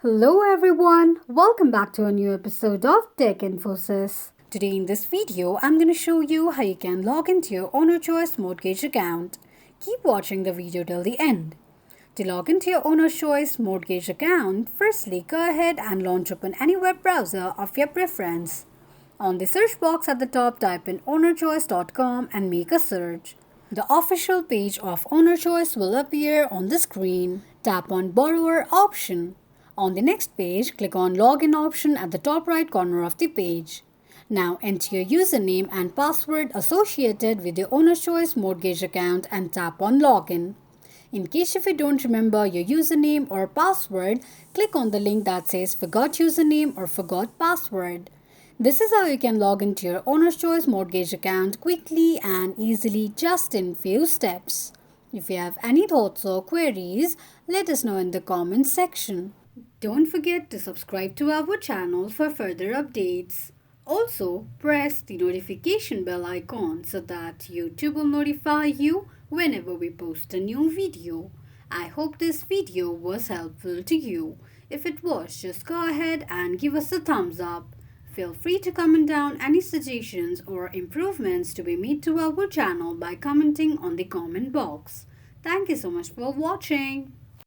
Hello everyone, welcome back to a new episode of Tech Infosys. Today in this video, I'm going to show you how you can log into your Ownerchoice Mortgage account. Keep watching the video till the end. To log into your Ownerchoice Mortgage account, firstly go ahead and launch open any web browser of your preference. On the search box at the top, type in ownerchoice.com and make a search. The official page of Ownerchoice will appear on the screen. Tap on Borrower option. On the next page, click on Login option at the top right corner of the page. Now enter your username and password associated with your Ownerchoice Mortgage account and tap on Login. In case if you don't remember your username or password, click on the link that says Forgot Username or Forgot Password. This is how you can log into your Ownerchoice Mortgage account quickly and easily just in few steps. If you have any thoughts or queries, let us know in the comments section. Don't forget to subscribe to our channel for further updates. Also, press the notification bell icon so that YouTube will notify you whenever we post a new video. I hope this video was helpful to you. If it was, just go ahead and give us a thumbs up. Feel free to comment down any suggestions or improvements to be made to our channel by commenting on the comment box. Thank you so much for watching.